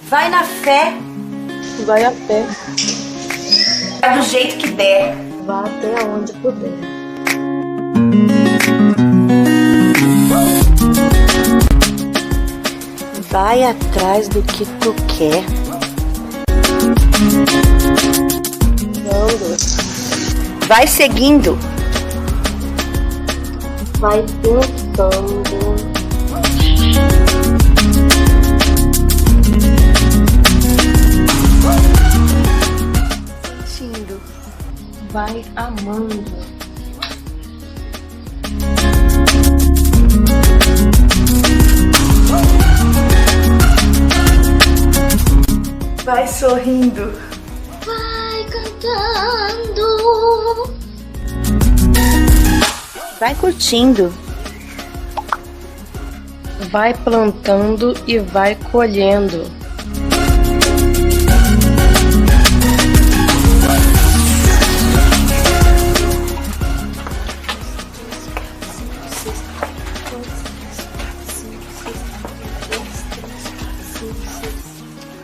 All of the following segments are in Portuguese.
Vai na fé. Vai a pé. Vai do jeito que der. Vá até onde puder. Vai atrás do que tu quer. Anda. Vai seguindo. Vai pensando. Sentindo. Vai amando. Vai sorrindo. Vai cantando. Vai curtindo. Vai plantando e vai colhendo.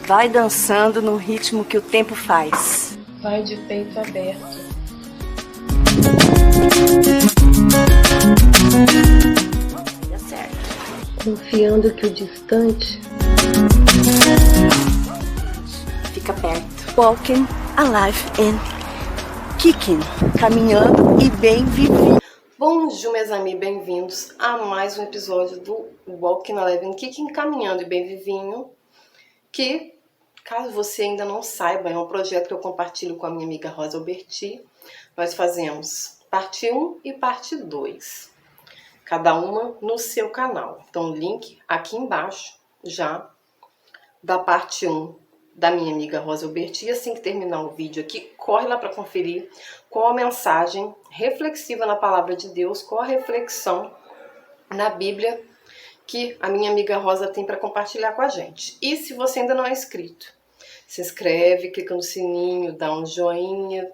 Vai dançando no ritmo que o tempo faz. Vai de peito aberto. Dá certo. Confiando que o distante Fica perto. Walking, alive and kicking. Caminhando e bem vivido. Bonjour, meus amis, bem-vindos a mais um episódio do Walking, alive and kicking, caminhando e bem vivinho. Que, caso você ainda não saiba, é um projeto que eu compartilho com a minha amiga Rosa Alberti. Nós fazemos parte 1 e parte 2, cada uma no seu canal. Então, link aqui embaixo já da parte 1 da minha amiga Rosa Alberti. E assim que terminar o vídeo aqui, corre lá para conferir qual a mensagem reflexiva na Palavra de Deus, qual a reflexão na Bíblia que a minha amiga Rosa tem para compartilhar com a gente. E se você ainda não é inscrito, se inscreve, clica no sininho, dá um joinha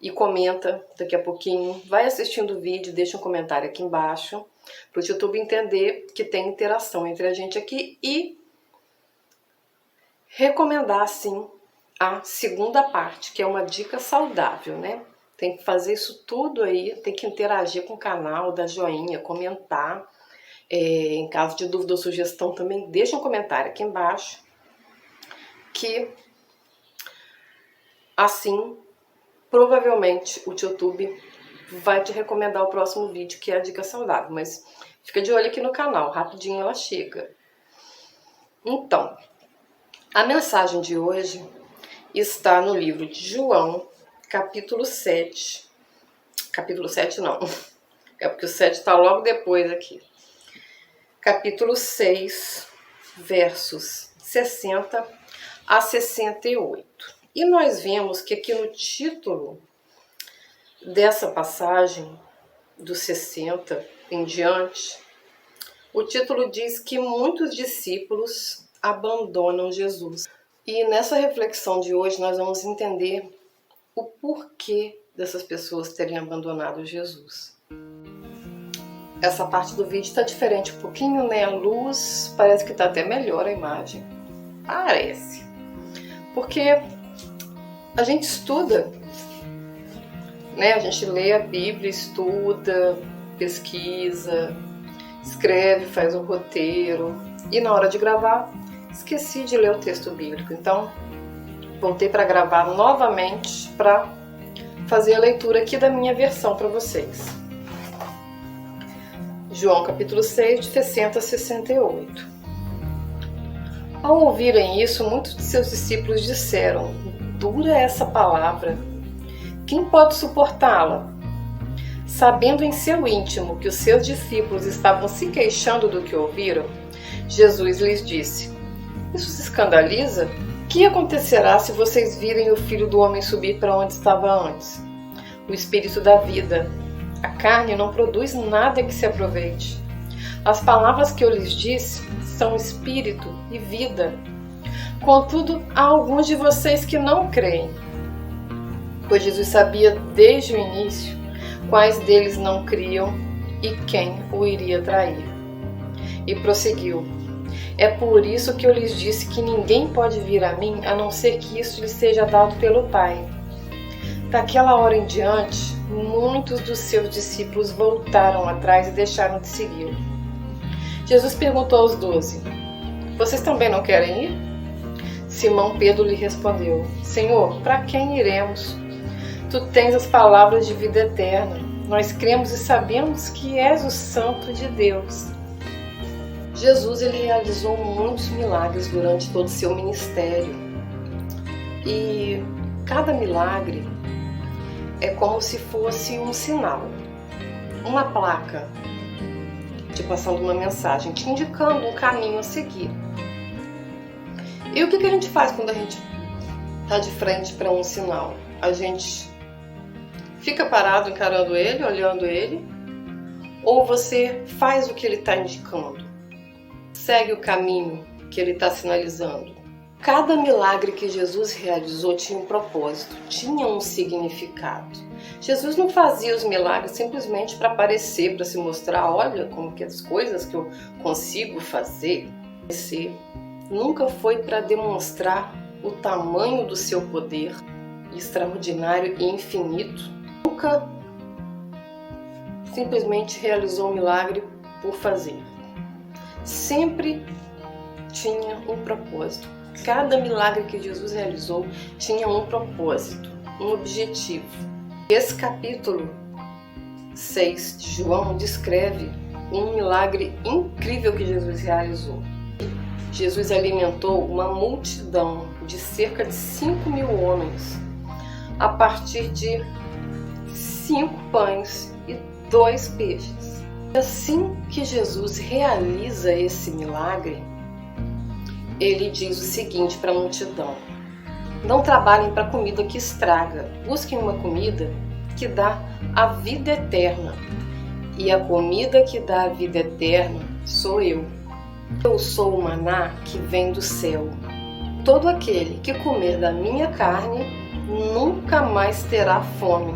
e comenta daqui a pouquinho. Vai assistindo o vídeo, deixa um comentário aqui embaixo para o YouTube entender que tem interação entre a gente aqui e recomendar, sim, a segunda parte, que é uma dica saudável, né? Tem que fazer isso tudo aí, tem que interagir com o canal, dar joinha, comentar. Em caso de dúvida ou sugestão também deixa um comentário aqui embaixo, que assim provavelmente o YouTube vai te recomendar o próximo vídeo, que é a dica saudável, mas fica de olho aqui no canal, rapidinho ela chega. Então, a mensagem de hoje está no livro de João, capítulo 7. Capítulo 7 não, é porque o 7 está logo depois aqui. Capítulo 6, versos 60 a 68. E nós vemos que aqui no título dessa passagem, do 60 em diante, o título diz que muitos discípulos abandonam Jesus. E nessa reflexão de hoje nós vamos entender o porquê dessas pessoas terem abandonado Jesus. Essa parte do vídeo está diferente um pouquinho, né? A luz parece que está até melhor a imagem. Parece. Porque a gente estuda, né? A gente lê a Bíblia, estuda, pesquisa, escreve, faz um roteiro. E na hora de gravar, esqueci de ler o texto bíblico. Então, voltei para gravar novamente para fazer a leitura aqui da minha versão para vocês. João capítulo 6, de 60 a 68. Ao ouvirem isso, muitos de seus discípulos disseram: dura essa palavra, quem pode suportá-la? Sabendo em seu íntimo que os seus discípulos estavam se queixando do que ouviram, Jesus lhes disse: isso se escandaliza? O que acontecerá se vocês virem o Filho do Homem subir para onde estava antes? O Espírito da vida. A carne não produz nada que se aproveite. As palavras que eu lhes disse são espírito e vida. Contudo, há alguns de vocês que não creem. Pois Jesus sabia desde o início quais deles não criam e quem o iria trair. E prosseguiu: É por isso que eu lhes disse que ninguém pode vir a mim, a não ser que isso lhe seja dado pelo Pai. Daquela hora em diante, muitos dos seus discípulos voltaram atrás e deixaram de segui-lo. Jesus perguntou aos 12, vocês também não querem ir? Simão Pedro lhe respondeu, Senhor, para quem iremos? Tu tens as palavras de vida eterna. Nós cremos e sabemos que és o Santo de Deus. Jesus ele realizou muitos milagres durante todo o seu ministério. E cada milagre é como se fosse um sinal, uma placa te passando uma mensagem, te indicando um caminho a seguir. E o que a gente faz quando a gente está de frente para um sinal? A gente fica parado encarando ele, olhando ele, ou você faz o que ele está indicando? Segue o caminho que ele está sinalizando? Cada milagre que Jesus realizou tinha um propósito, tinha um significado. Jesus não fazia os milagres simplesmente para aparecer, para se mostrar, olha como que as coisas que eu consigo fazer. Nunca foi para demonstrar o tamanho do seu poder extraordinário e infinito. Nunca simplesmente realizou um milagre por fazer. Sempre tinha um propósito. Cada milagre que Jesus realizou tinha um propósito, um objetivo. Esse capítulo 6 de João descreve um milagre incrível que Jesus realizou. Jesus alimentou uma multidão de cerca de 5.000 homens a partir de 5 pães e 2 peixes. Assim que Jesus realiza esse milagre, ele diz o seguinte para a multidão: não trabalhem para comida que estraga, busquem uma comida que dá a vida eterna. E a comida que dá a vida eterna sou eu. Eu sou o maná que vem do céu. Todo aquele que comer da minha carne nunca mais terá fome.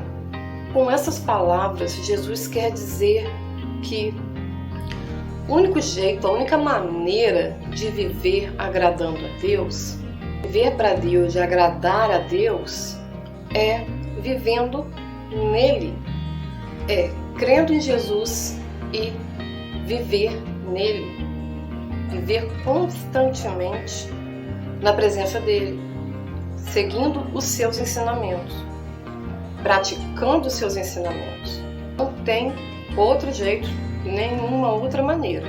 Com essas palavras, Jesus quer dizer que o único jeito, a única maneira de viver agradando a Deus, viver para Deus e agradar a Deus, é vivendo nele, é crendo em Jesus e viver nele, viver constantemente na presença dele, seguindo os seus ensinamentos, praticando os seus ensinamentos. Não tem outro jeito, nenhuma outra maneira.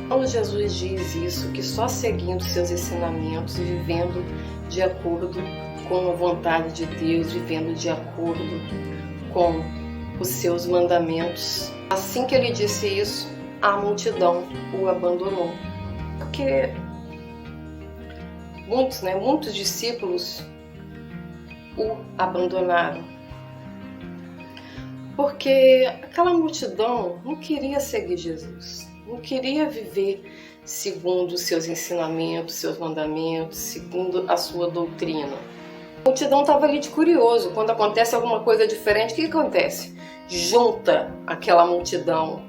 Quando Jesus diz isso, que só seguindo seus ensinamentos e vivendo de acordo com a vontade de Deus, vivendo de acordo com os seus mandamentos. Assim que ele disse isso, a multidão o abandonou. Porque muitos discípulos o abandonaram. Porque aquela multidão não queria seguir Jesus, não queria viver segundo os seus ensinamentos, seus mandamentos, segundo a sua doutrina. A multidão estava ali de curioso. Quando acontece alguma coisa diferente, o que acontece? Junta aquela multidão,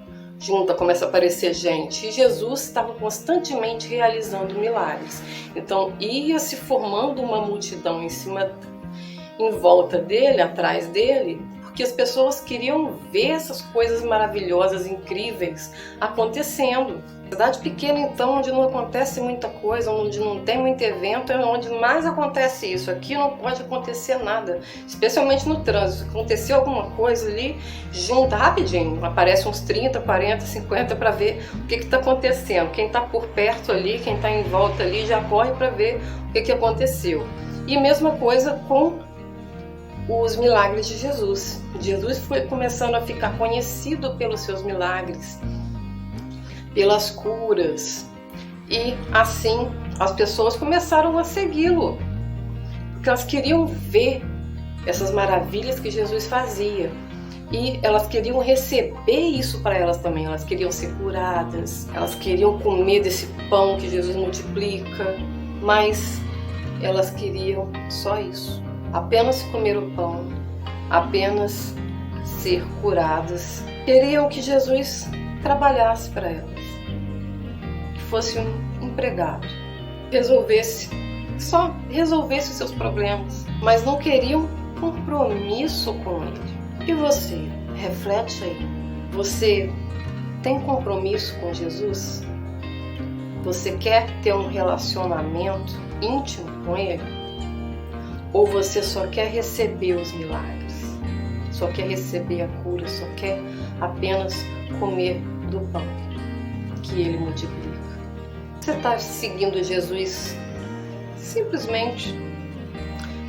começa a aparecer gente. E Jesus estava constantemente realizando milagres. Então ia se formando uma multidão em volta dele, atrás dele, porque as pessoas queriam ver essas coisas maravilhosas, incríveis acontecendo. Cidade pequena, então, onde não acontece muita coisa, onde não tem muito evento, é onde mais acontece isso. Aqui não pode acontecer nada, especialmente no trânsito. Se acontecer alguma coisa ali, junta rapidinho, aparece uns 30, 40, 50 para ver o que está acontecendo. Quem está por perto ali, quem está em volta ali, já corre para ver o que aconteceu. E mesma coisa com os milagres de Jesus. Jesus foi começando a ficar conhecido pelos seus milagres, pelas curas, e assim as pessoas começaram a segui-lo, porque elas queriam ver essas maravilhas que Jesus fazia e elas queriam receber isso para elas também. Elas queriam ser curadas, elas queriam comer desse pão que Jesus multiplica, mas elas queriam só isso, apenas comer o pão, apenas ser curadas. Queriam que Jesus trabalhasse para elas, que fosse um empregado só resolvesse os seus problemas, mas não queriam compromisso com ele. E você, reflete aí, você tem compromisso com Jesus? Você quer ter um relacionamento íntimo com ele? Ou você só quer receber os milagres? Só quer receber a cura? Só quer apenas comer do pão que ele multiplica? Você está seguindo Jesus simplesmente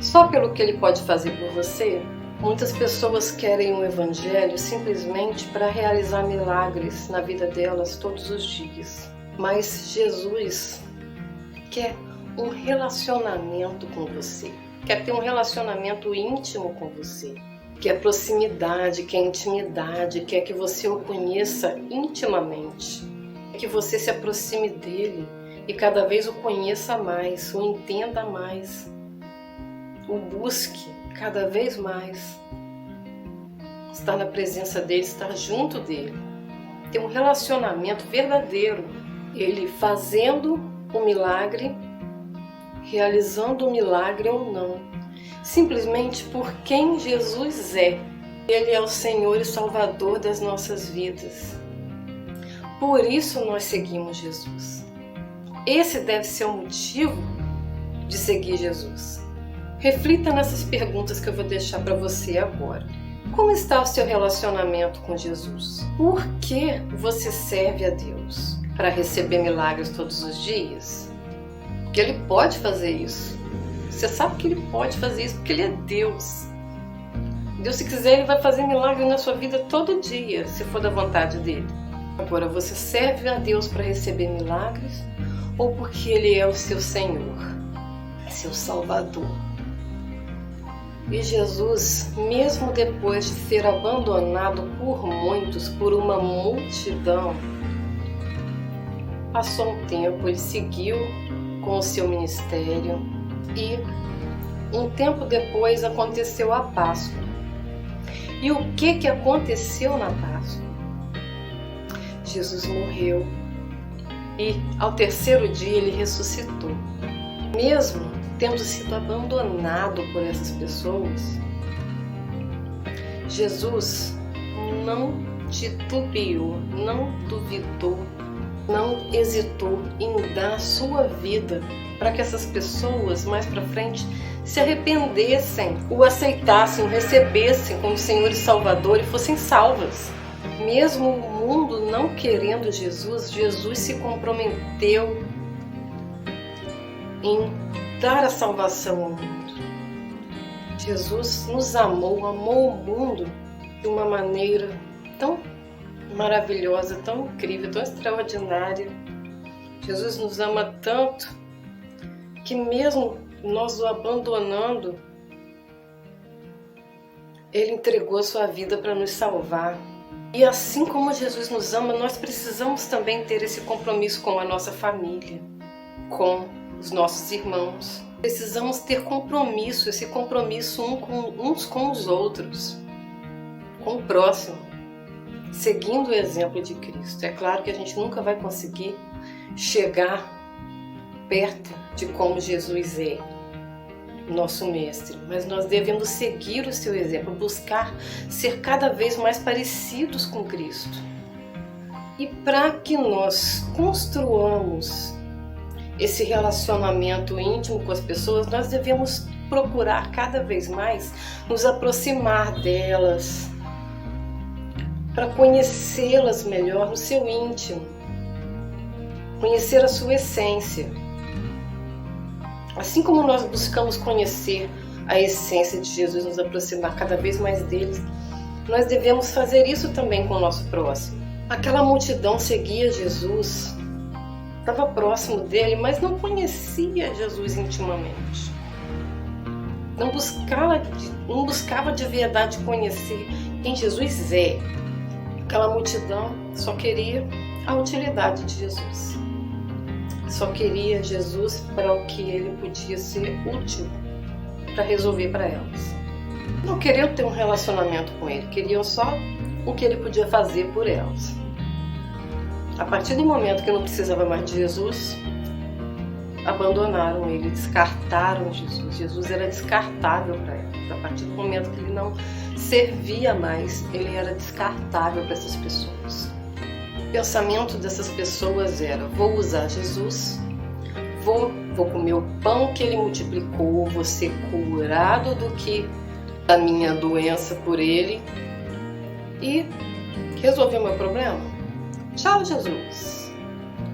só pelo que ele pode fazer por você? Muitas pessoas querem um evangelho simplesmente para realizar milagres na vida delas todos os dias. Mas Jesus quer um relacionamento com você. Quer ter um relacionamento íntimo com você. Quer proximidade, quer intimidade, quer que você o conheça intimamente. Que você se aproxime dele e cada vez o conheça mais, o entenda mais, o busque cada vez mais. Estar na presença dele, estar junto dele. Ter um relacionamento verdadeiro. Ele fazendo o milagre, realizando o milagre ou não. Simplesmente por quem Jesus é. Ele é o Senhor e Salvador das nossas vidas. Por isso nós seguimos Jesus. Esse deve ser o motivo de seguir Jesus. Reflita nessas perguntas que eu vou deixar para você agora. Como está o seu relacionamento com Jesus? Por que você serve a Deus? Para receber milagres todos os dias? Porque Ele pode fazer isso. Você sabe que Ele pode fazer isso porque Ele é Deus. Deus, se quiser, Ele vai fazer milagres na sua vida todo dia, se for da vontade dEle. Agora, você serve a Deus para receber milagres ou porque Ele é o seu Senhor, seu Salvador? E Jesus, mesmo depois de ser abandonado por muitos, por uma multidão, passou um tempo, ele seguiu com o seu ministério e um tempo depois aconteceu a Páscoa. E o que aconteceu na Páscoa? Jesus morreu e ao terceiro dia ele ressuscitou. Mesmo tendo sido abandonado por essas pessoas, Jesus não titubeou, não duvidou, não hesitou em dar a sua vida para que essas pessoas mais para frente se arrependessem, o aceitassem, o recebessem como Senhor e Salvador e fossem salvas. Mesmo o mundo não querendo Jesus, Jesus se comprometeu em dar a salvação ao mundo. Jesus nos amou o mundo de uma maneira tão maravilhosa, tão incrível, tão extraordinária. Jesus nos ama tanto que mesmo nós o abandonando, Ele entregou a sua vida para nos salvar. E assim como Jesus nos ama, nós precisamos também ter esse compromisso com a nossa família, com os nossos irmãos. Precisamos ter compromisso, esse compromisso uns com os outros, com o próximo, seguindo o exemplo de Cristo. É claro que a gente nunca vai conseguir chegar perto de como Jesus é, nosso mestre, mas nós devemos seguir o seu exemplo, buscar ser cada vez mais parecidos com Cristo. E para que nós construamos esse relacionamento íntimo com as pessoas, nós devemos procurar cada vez mais nos aproximar delas, para conhecê-las melhor no seu íntimo, conhecer a sua essência. Assim como nós buscamos conhecer a essência de Jesus, nos aproximar cada vez mais dele, nós devemos fazer isso também com o nosso próximo. Aquela multidão seguia Jesus, estava próximo dele, mas não conhecia Jesus intimamente. Não buscava de verdade conhecer quem Jesus é. Aquela multidão só queria a utilidade de Jesus. Só queria Jesus para o que ele podia ser útil para resolver para elas. Não queriam ter um relacionamento com ele, queriam só o que ele podia fazer por elas. A partir do momento que não precisava mais de Jesus, abandonaram ele, descartaram Jesus. Jesus era descartável para elas. A partir do momento que ele não servia mais, ele era descartável para essas pessoas. O pensamento dessas pessoas era: vou usar Jesus, vou comer o pão que ele multiplicou, vou ser curado da minha doença por ele e resolver o meu problema. Tchau, Jesus.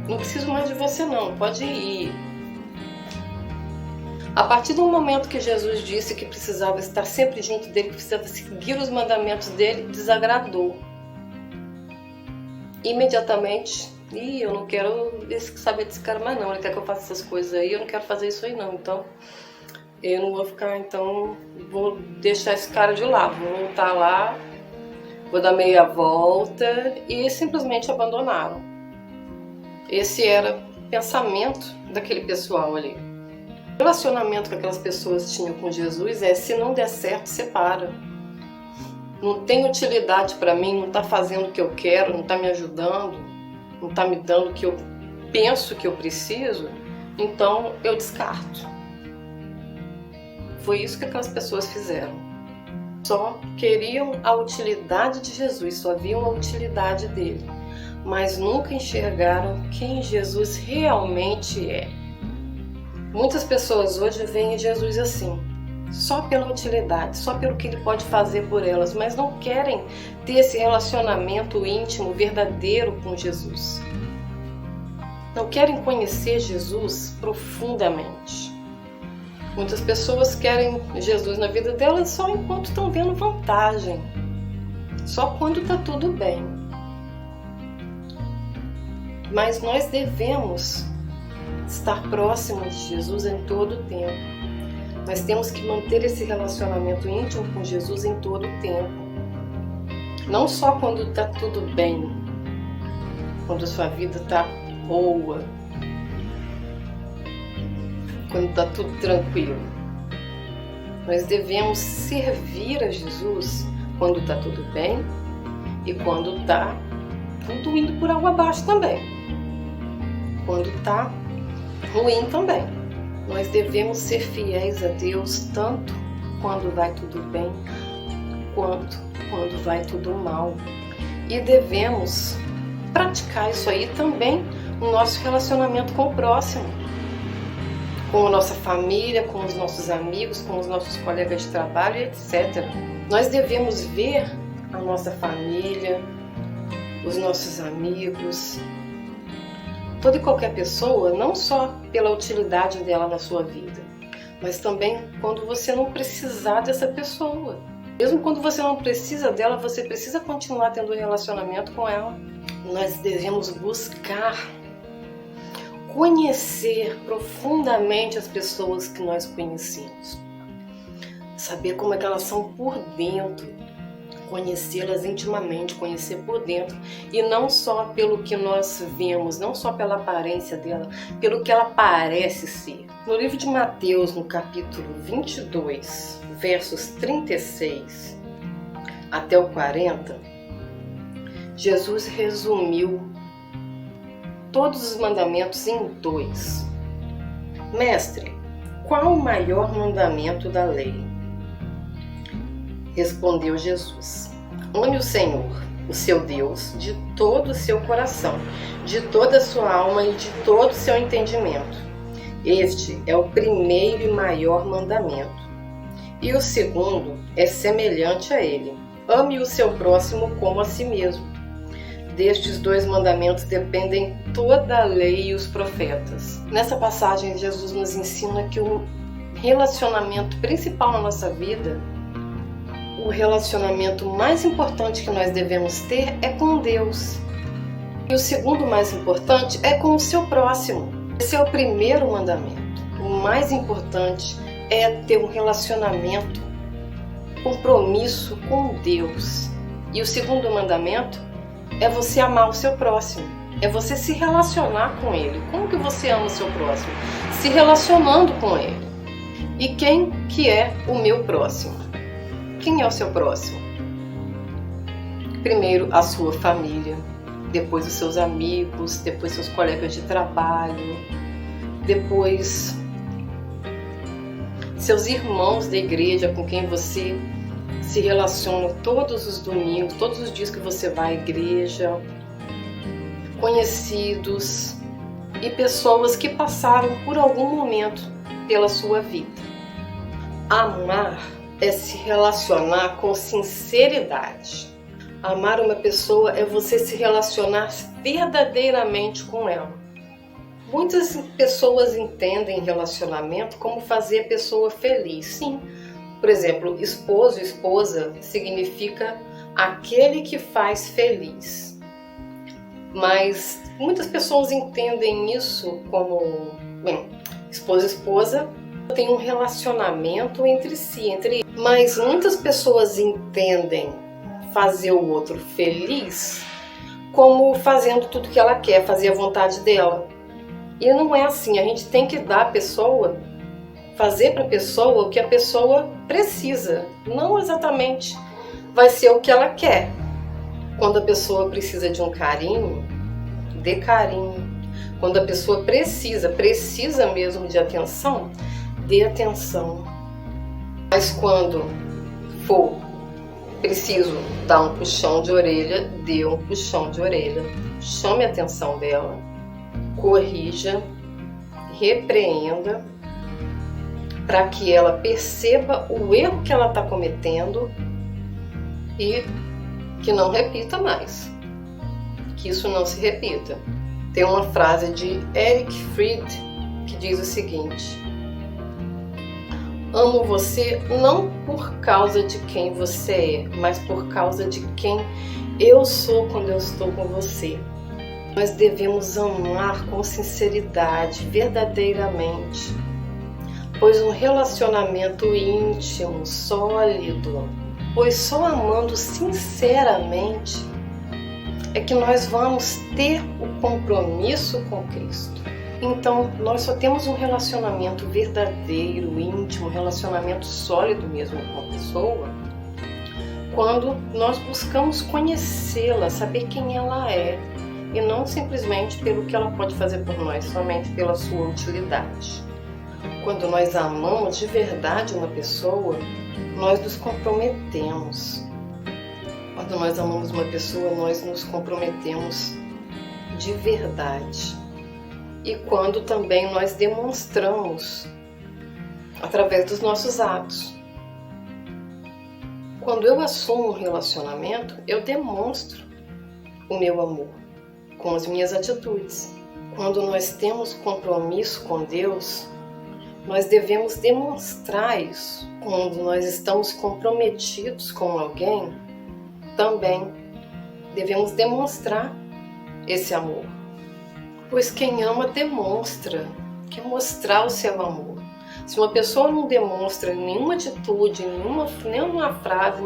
Não preciso mais de você não, pode ir. A partir do momento que Jesus disse que precisava estar sempre junto dele, que precisava seguir os mandamentos dele, desagradou. Imediatamente, eu não quero saber desse cara mais não, ele quer que eu faça essas coisas aí, eu não quero fazer isso aí não, então eu não vou ficar, então vou deixar esse cara de lado, vou voltar lá, vou dar meia volta, e simplesmente abandonaram. Esse era o pensamento daquele pessoal ali. O relacionamento que aquelas pessoas tinham com Jesus é: se não der certo, separa. Não tem utilidade para mim, não está fazendo o que eu quero, não está me ajudando, não está me dando o que eu penso que eu preciso, então eu descarto. Foi isso que aquelas pessoas fizeram. Só queriam a utilidade de Jesus, só viam a utilidade dele, mas nunca enxergaram quem Jesus realmente é. Muitas pessoas hoje veem Jesus assim, só pela utilidade, só pelo que ele pode fazer por elas, mas não querem ter esse relacionamento íntimo, verdadeiro com Jesus. Não querem conhecer Jesus profundamente. Muitas pessoas querem Jesus na vida delas só enquanto estão vendo vantagem, só quando está tudo bem. Mas nós devemos estar próximos de Jesus em todo o tempo. Nós temos que manter esse relacionamento íntimo com Jesus em todo o tempo. Não só quando está tudo bem, quando a sua vida está boa, quando está tudo tranquilo. Nós devemos servir a Jesus quando está tudo bem e quando está tudo indo por água abaixo também. Quando está ruim também. Nós devemos ser fiéis a Deus tanto quando vai tudo bem quanto quando vai tudo mal. E devemos praticar isso aí também no nosso relacionamento com o próximo, com a nossa família, com os nossos amigos, com os nossos colegas de trabalho, etc. Nós devemos ver a nossa família, os nossos amigos, toda e qualquer pessoa, não só pela utilidade dela na sua vida, mas também quando você não precisar dessa pessoa. Mesmo quando você não precisa dela, você precisa continuar tendo um relacionamento com ela. Nós devemos buscar conhecer profundamente as pessoas que nós conhecemos. Saber como é que elas são por dentro. Conhecê-las intimamente, conhecer por dentro. E não só pelo que nós vemos, não só pela aparência dela, pelo que ela parece ser. No livro de Mateus, no capítulo 22, versos 36 até o 40, Jesus resumiu todos os mandamentos em 2. Mestre, qual o maior mandamento da lei? Respondeu Jesus: ame o Senhor, o seu Deus, de todo o seu coração, de toda a sua alma e de todo o seu entendimento. Este é o primeiro e maior mandamento. E o segundo é semelhante a ele: ame o seu próximo como a si mesmo. Destes 2 mandamentos dependem toda a lei e os profetas. Nessa passagem, Jesus nos ensina que o relacionamento principal na nossa vida, o relacionamento mais importante que nós devemos ter é com Deus. E o segundo mais importante é com o seu próximo. Esse é o primeiro mandamento. O mais importante é ter um relacionamento, compromisso com Deus. E o segundo mandamento é você amar o seu próximo. É você se relacionar com ele. Como que você ama o seu próximo? Se relacionando com ele. E quem que é o meu próximo? Quem é o seu próximo? Primeiro, a sua família, depois os seus amigos, depois seus colegas de trabalho, depois seus irmãos da igreja com quem você se relaciona todos os domingos, todos os dias que você vai à igreja, conhecidos e pessoas que passaram por algum momento pela sua vida. Amar é se relacionar com sinceridade. Amar uma pessoa é você se relacionar verdadeiramente com ela. Muitas pessoas entendem relacionamento como fazer a pessoa feliz. Sim, por exemplo, esposo e esposa significa aquele que faz feliz. Mas muitas pessoas entendem isso como, bem, esposo e esposa tem um relacionamento entre si, mas muitas pessoas entendem fazer o outro feliz como fazendo tudo que ela quer, fazer a vontade dela. E não é assim, a gente tem que dar a pessoa, fazer para a pessoa o que a pessoa precisa, não exatamente vai ser o que ela quer. Quando a pessoa precisa de um carinho, dê carinho. Quando a pessoa precisa mesmo de atenção, dê atenção. Mas quando for preciso dar um puxão de orelha, dê um puxão de orelha. Chame a atenção dela, corrija, repreenda, para que ela perceba o erro que ela está cometendo e que não repita mais. Que isso não se repita. Tem uma frase de Eric Fried que diz o seguinte: amo você não por causa de quem você é, mas por causa de quem eu sou quando eu estou com você. Nós devemos amar com sinceridade, verdadeiramente, pois um relacionamento íntimo, sólido, pois só amando sinceramente é que nós vamos ter o compromisso com Cristo. Então, nós só temos um relacionamento verdadeiro, íntimo, um relacionamento sólido mesmo com a pessoa, quando nós buscamos conhecê-la, saber quem ela é, e não simplesmente pelo que ela pode fazer por nós, somente pela sua utilidade. Quando nós amamos de verdade uma pessoa, nós nos comprometemos. Quando nós amamos uma pessoa, nós nos comprometemos de verdade. E quando também nós demonstramos através dos nossos atos. Quando eu assumo um relacionamento, eu demonstro o meu amor com as minhas atitudes. Quando nós temos compromisso com Deus, nós devemos demonstrar isso. Quando nós estamos comprometidos com alguém, também devemos demonstrar esse amor. Pois quem ama demonstra, quer mostrar o seu amor. Se uma pessoa não demonstra nenhuma atitude, nenhuma frase,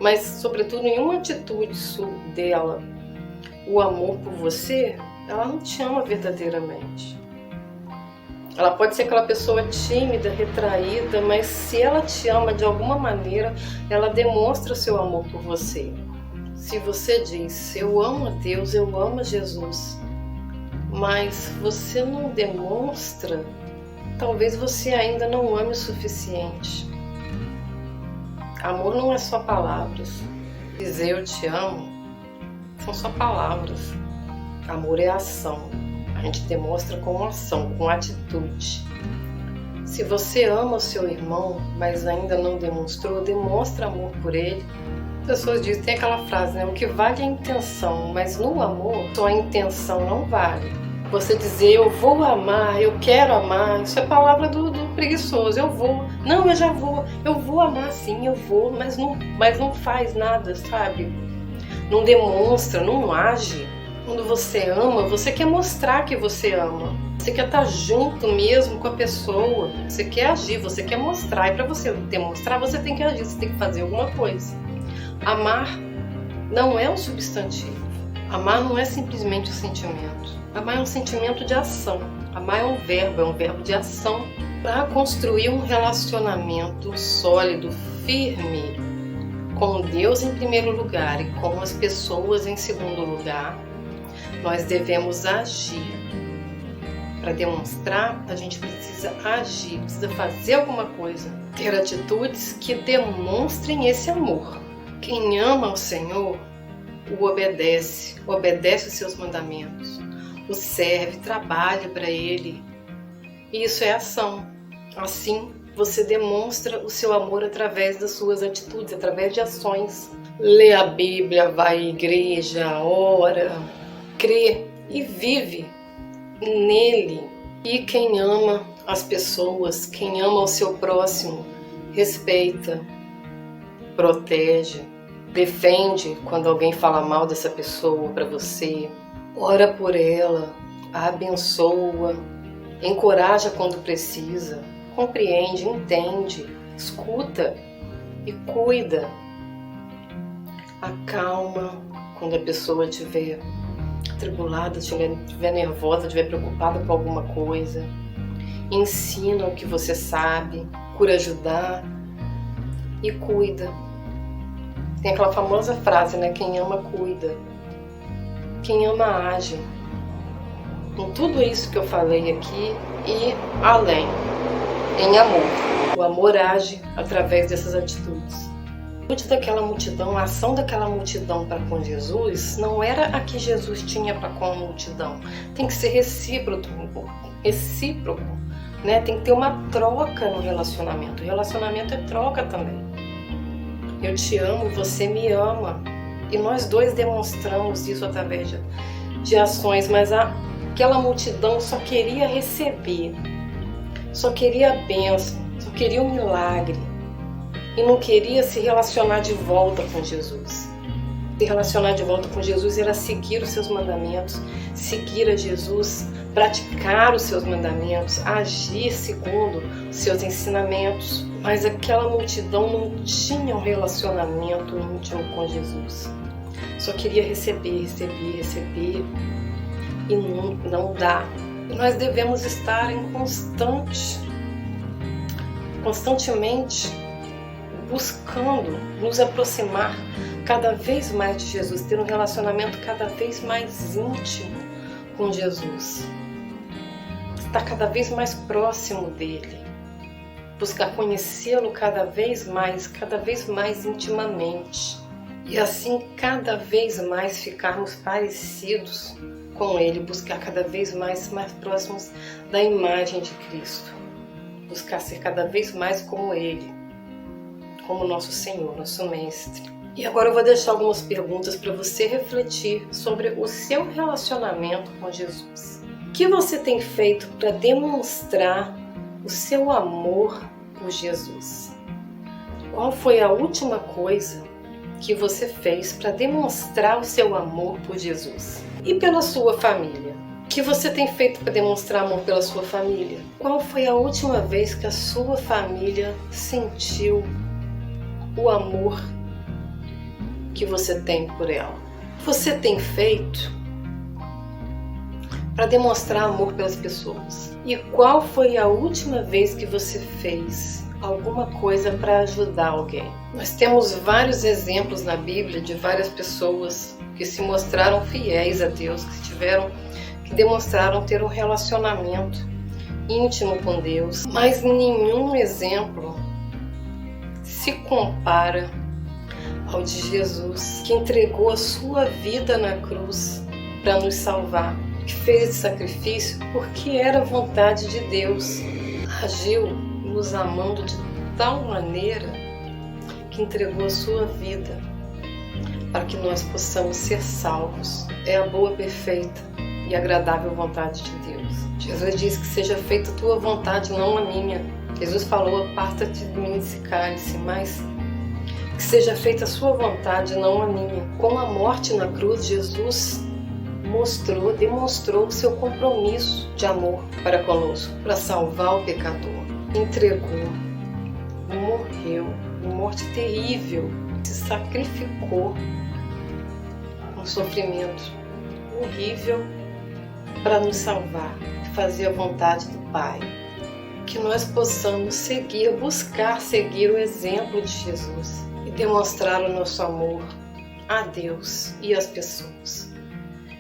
mas sobretudo nenhuma atitude dela, o amor por você, ela não te ama verdadeiramente. Ela pode ser aquela pessoa tímida, retraída, mas se ela te ama de alguma maneira, ela demonstra o seu amor por você. Se você diz, eu amo a Deus, eu amo a Jesus, mas você não demonstra, talvez você ainda não ame o suficiente. Amor não é só palavras. Dizer eu te amo são só palavras. Amor é ação. A gente demonstra com ação, com atitude. Se você ama o seu irmão, mas ainda não demonstrou, demonstra amor por ele. As pessoas dizem, tem aquela frase, né? O que vale é a intenção, mas no amor, só a intenção não vale. Você dizer, eu vou amar, eu quero amar, isso é palavra do preguiçoso, eu vou. Não, eu vou amar sim, eu vou, mas não faz nada, sabe? Não demonstra, não age. Quando você ama, você quer mostrar que você ama. Você quer estar junto mesmo com a pessoa. Você quer agir, você quer mostrar. E para você demonstrar, você tem que agir, você tem que fazer alguma coisa. Amar não é um substantivo. Amar não é simplesmente um sentimento. Amar é um sentimento de ação. Amar é um verbo de ação para construir um relacionamento sólido, firme, com Deus em primeiro lugar e com as pessoas em segundo lugar. Nós devemos agir. Para demonstrar, a gente precisa agir, precisa fazer alguma coisa, ter atitudes que demonstrem esse amor. Quem ama o Senhor, o obedece os seus mandamentos, o serve, trabalha para Ele. E isso é ação. Assim, você demonstra o seu amor através das suas atitudes, através de ações. Lê a Bíblia, vai à igreja, ora, crê e vive nele. E quem ama as pessoas, quem ama o seu próximo, respeita, protege, defende quando alguém fala mal dessa pessoa para você, ora por ela, a abençoa, encoraja quando precisa, compreende, entende, escuta e cuida. Acalma quando a pessoa estiver atribulada, estiver nervosa, estiver preocupada com alguma coisa. Ensina o que você sabe, cura ajudar e cuida. Tem aquela famosa frase, né? Quem ama, cuida. Quem ama, age. Em tudo isso que eu falei aqui e além, em amor. O amor age através dessas atitudes. A atitude daquela multidão, a ação daquela multidão para com Jesus não era a que Jesus tinha para com a multidão. Tem que ser recíproco, né? Tem que ter uma troca no relacionamento. O relacionamento é troca também. Eu te amo, você me ama. E nós dois demonstramos isso através de ações, mas aquela multidão só queria receber, só queria a bênção, só queria um milagre. E não queria se relacionar de volta com Jesus. Se relacionar de volta com Jesus era seguir os seus mandamentos, seguir a Jesus, praticar os seus mandamentos, agir segundo os seus ensinamentos. Mas aquela multidão não tinha um relacionamento íntimo com Jesus. Só queria receber e não dá. E nós devemos estar em constantemente buscando nos aproximar cada vez mais de Jesus, ter um relacionamento cada vez mais íntimo com Jesus, estar cada vez mais próximo dele, buscar conhecê-lo cada vez mais intimamente, e assim cada vez mais ficarmos parecidos com ele, buscar cada vez mais próximos da imagem de Cristo, buscar ser cada vez mais como ele, como nosso Senhor, nosso Mestre. E agora eu vou deixar algumas perguntas para você refletir sobre o seu relacionamento com Jesus. O que você tem feito para demonstrar o seu amor por Jesus? Qual foi a última coisa que você fez para demonstrar o seu amor por Jesus? E pela sua família? O que você tem feito para demonstrar amor pela sua família? Qual foi a última vez que a sua família sentiu o amor que você tem por ela? Você tem feito para demonstrar amor pelas pessoas? E qual foi a última vez que você fez alguma coisa para ajudar alguém? Nós temos vários exemplos na Bíblia de várias pessoas que se mostraram fiéis a Deus, que demonstraram ter um relacionamento íntimo com Deus, mas nenhum exemplo se compara ao de Jesus, que entregou a sua vida na cruz para nos salvar, que fez esse sacrifício porque era a vontade de Deus, agiu nos amando de tal maneira que entregou a sua vida para que nós possamos ser salvos. É a boa, perfeita e agradável vontade de Deus. Jesus diz que seja feita a tua vontade, não a minha. Jesus falou, aparta-te de mim esse cálice, mas que seja feita a sua vontade, não a minha. Com a morte na cruz, Jesus demonstrou o seu compromisso de amor para conosco, para salvar o pecador. Entregou, morreu, uma morte terrível, se sacrificou, um sofrimento horrível para nos salvar, fazer a vontade do Pai. Que nós possamos buscar seguir o exemplo de Jesus e demonstrar o nosso amor a Deus e às pessoas.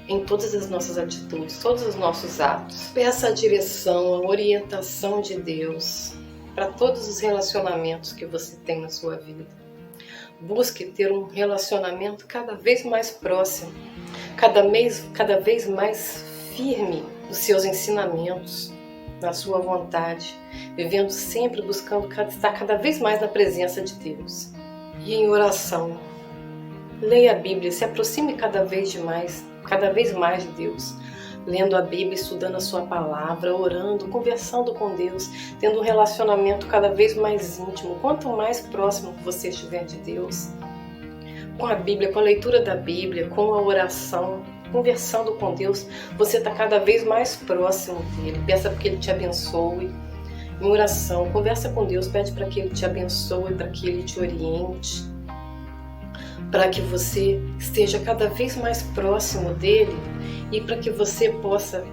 em todas as nossas atitudes, todos os nossos atos. Peça a direção, a orientação de Deus para todos os relacionamentos que você tem na sua vida. Busque ter um relacionamento cada vez mais próximo, cada vez mais firme nos seus ensinamentos, na sua vontade, vivendo sempre buscando estar cada vez mais na presença de Deus. E em oração, leia a Bíblia, se aproxime cada vez mais de Deus, lendo a Bíblia, estudando a sua palavra, orando, conversando com Deus, tendo um relacionamento cada vez mais íntimo. Quanto mais próximo você estiver de Deus, com a Bíblia, com a leitura da Bíblia, com a oração, conversando com Deus, você está cada vez mais próximo dele. Peça para que ele te abençoe. Em oração, conversa com Deus, pede para que ele te abençoe, para que ele te oriente, para que você esteja cada vez mais próximo dele e para que você possa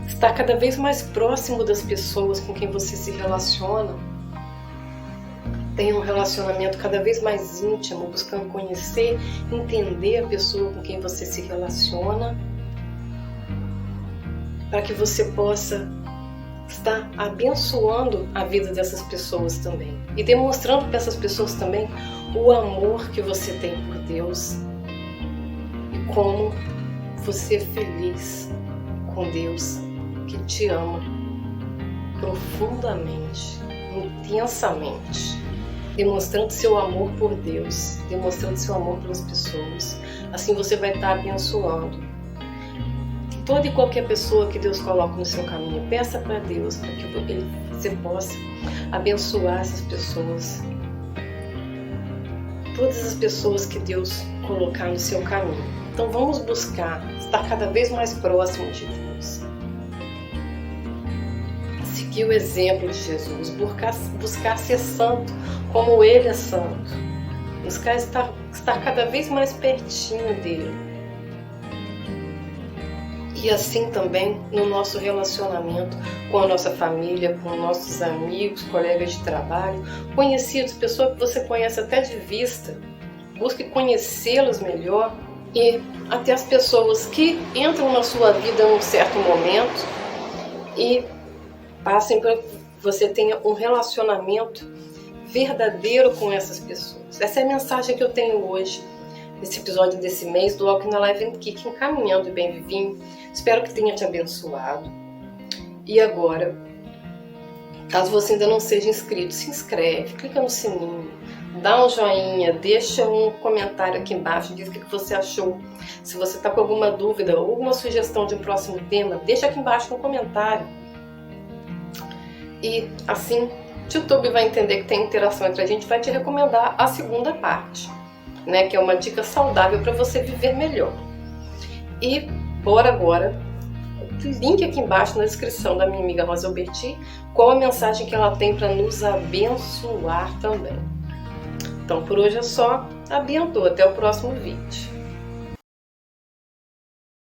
estar cada vez mais próximo das pessoas com quem você se relaciona. Tenha um relacionamento cada vez mais íntimo, buscando conhecer, entender a pessoa com quem você se relaciona, para que você possa estar abençoando a vida dessas pessoas também e demonstrando para essas pessoas também o amor que você tem por Deus e como você é feliz com Deus que te ama profundamente, intensamente, demonstrando seu amor por Deus, demonstrando seu amor pelas pessoas. Assim você vai estar abençoando toda e qualquer pessoa que Deus coloca no seu caminho. Peça para Deus para que você possa abençoar essas pessoas, todas as pessoas que Deus colocar no seu caminho. Então vamos buscar estar cada vez mais próximo de Deus, seguir o exemplo de Jesus, buscar ser santo como Ele é santo, buscar estar cada vez mais pertinho dele. E assim também no nosso relacionamento com a nossa família, com nossos amigos, colegas de trabalho, conhecidos, pessoas que você conhece até de vista. Busque conhecê-los melhor e até as pessoas que entram na sua vida em um certo momento e passem para que você tenha um relacionamento verdadeiro com essas pessoas. Essa é a mensagem que eu tenho hoje, nesse episódio desse mês do Walk na Live and Kick, encaminhando e bem vivinho. Espero que tenha te abençoado. E agora, caso você ainda não seja inscrito, se inscreve, clica no sininho, dá um joinha, deixa um comentário aqui embaixo, diz o que você achou. Se você está com alguma dúvida ou alguma sugestão de um próximo tema, deixa aqui embaixo no comentário. E assim, o YouTube vai entender que tem interação entre a gente, vai te recomendar a segunda parte, né, que é uma dica saudável para você viver melhor. E bora agora, link aqui embaixo na descrição da minha amiga Rosa Alberti, qual a mensagem que ela tem para nos abençoar também. Então por hoje é só, abençoa, até o próximo vídeo.